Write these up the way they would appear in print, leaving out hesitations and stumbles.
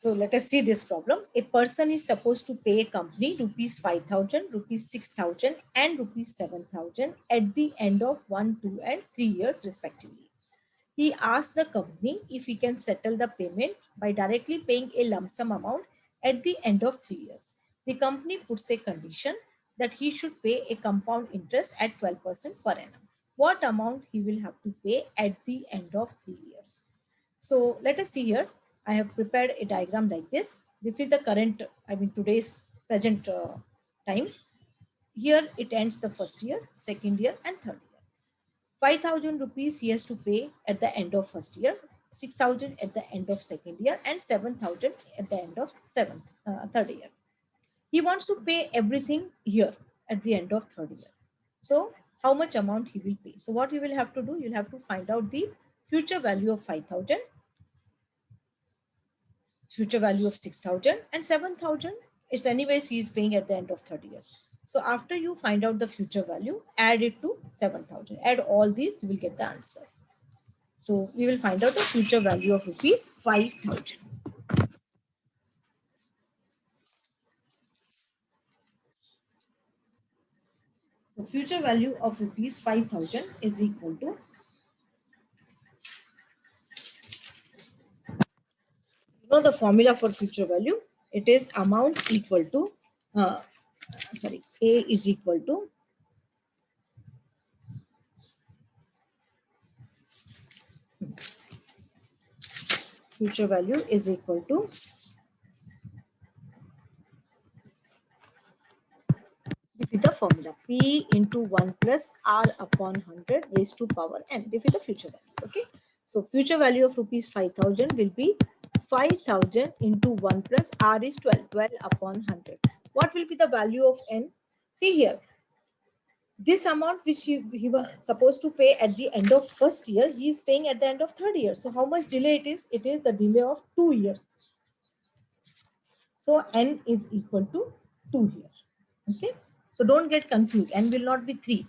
So let us see this problem. A person is supposed to pay a company rupees 5,000, rupees 6,000 and rupees 7,000 at the end of 1, 2 and 3 years respectively. He asked the company if he can settle the payment by directly paying a lump sum amount at the end of 3 years. The company puts a condition that he should pay a compound interest at 12% per annum. What amount he will have to pay at the end of 3 years? So let us see here. I have prepared a diagram like this. This is the current, today's present time. Here it ends the first year, second year and third year. 5,000 rupees he has to pay at the end of first year, 6,000 at the end of second year and 7,000 at the end of third year. He wants to pay everything here at the end of third year. So how much amount he will pay? So what you will have to do, you'll have to find out the future value of 5,000, future value of 6,000 and 7,000 is anyways he is paying at the end of third year. So after you find out the future value, add it to 7,000. Add all these, you will get the answer. So we will find out the future value of rupees 5,000. So future value of rupees 5,000 is equal to, you know the formula for future value, it is amount equal to, A is equal to future value is equal to this is the formula P into 1 plus R upon 100 raised to power n. This is the future value. Okay. So future value of rupees 5,000 will be 5,000 into 1 plus R is 12. 12 upon 100. What will be the value of n? See here. This amount which he was supposed to pay at the end of first year, he is paying at the end of third year. So how much delay it is? It is the delay of 2 years. So n is equal to 2 here. Okay. So don't get confused. N will not be 3.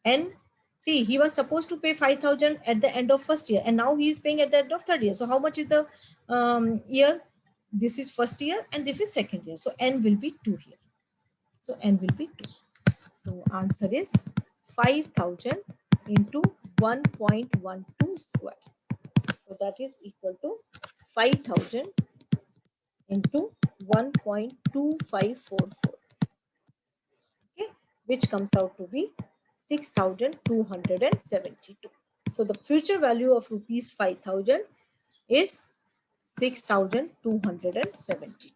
N, see, he was supposed to pay 5,000 at the end of first year and now he is paying at the end of third year. So how much is the year? This is first year and this is second year. So N will be 2 here. So N will be 2. So answer is 5,000 into 1.12 square. So that is equal to 5,000 into 1.2544. Okay, which comes out to be 6,272. So the future value of rupees 5,000 is 6,272.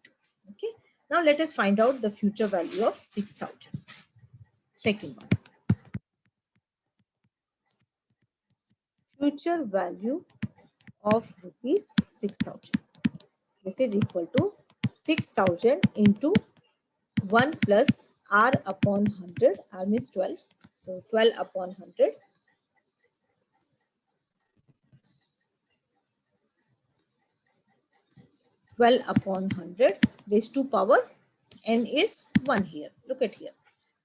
Okay. Now let us find out the future value of 6,000. Second one. Future value of rupees 6,000. This is equal to 6,000 into 1 plus R upon 100. R means 12. So 12 upon 100. 12 upon 100 raised to power n is 1 here. Look at here.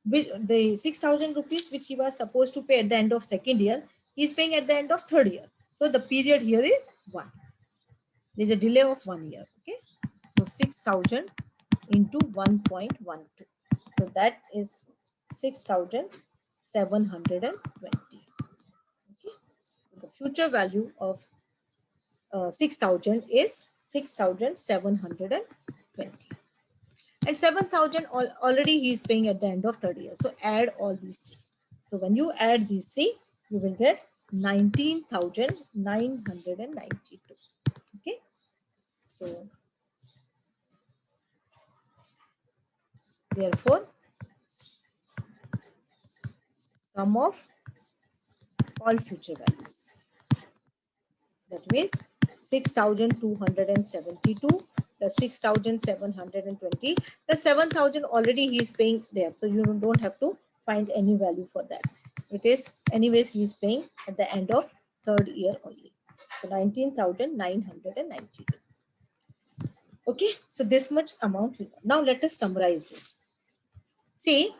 The 6,000 rupees which he was supposed to pay at the end of second year, he is paying at the end of third year. So the period here is 1. There is a delay of 1 year. Okay. So 6,000 into 1.12. So that is 6,720. Okay. So the future value of 6,000 is 6,720. And 7,000 already he is paying at the end of third year. So add all these three. So when you add these three, you will get 19,992. Okay. So therefore, sum of all future values. That means 6,272 plus 6,720 plus 7,000 already he is paying there. So you don't have to find any value for that. It is anyways he is paying at the end of third year only. So 19,992. Okay, so this much amount. Now let us summarize this. See,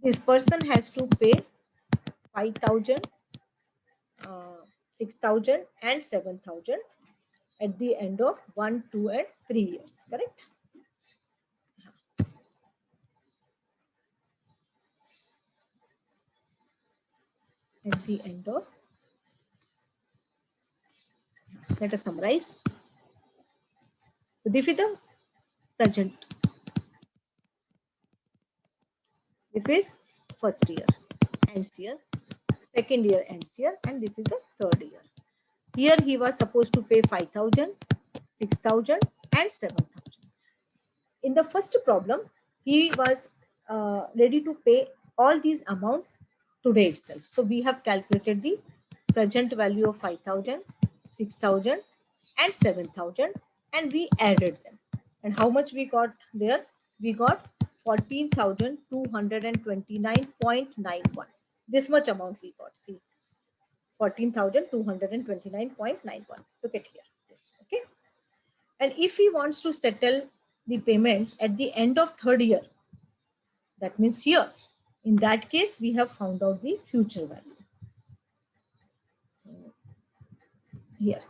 this person has to pay 5,000 6,000 and 7,000 at the end of 1, 2 and 3 years, correct? At the end of, let us summarize. So this is the present. This is first year ends here, second year ends here, and this is the third year. Here he was supposed to pay 5,000, 6,000 and 7,000. In the first problem, he was ready to pay all these amounts today itself. So we have calculated the present value of 5,000, 6,000 and 7,000 and we added them. And how much we got there? We got 14,229.91. This much amount we got. See, 14,229.91. Look at here. This, okay. And if he wants to settle the payments at the end of third year, that means here, in that case, we have found out the future value. So here,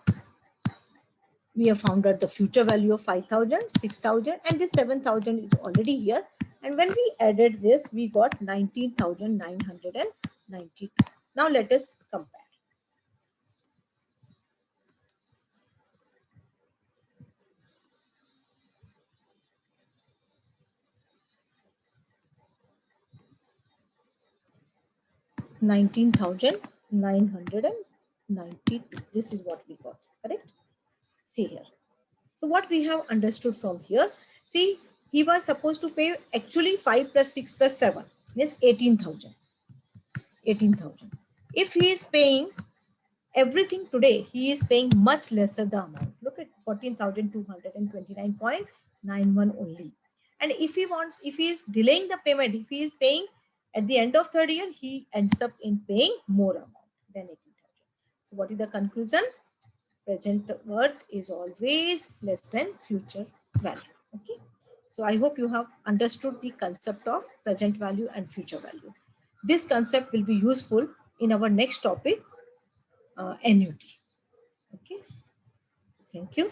we have found out the future value of 5,000, 6,000 and this 7,000 is already here. And when we added this, we got 19,992. Now let us compare. $19,992. This is what we got, correct? See here. So what we have understood from here, see, he was supposed to pay actually 5 plus 6 plus 7 is 18,000. 18,000. If he is paying everything today, he is paying much lesser the amount. Look at 14,229.91 only. And if he is delaying the payment, if he is paying at the end of third year, he ends up in paying more amount than 18,000. So what is the conclusion? Present worth is always less than future value. Okay. So I hope you have understood the concept of present value and future value. This concept will be useful in our next topic, annuity. Okay. So thank you.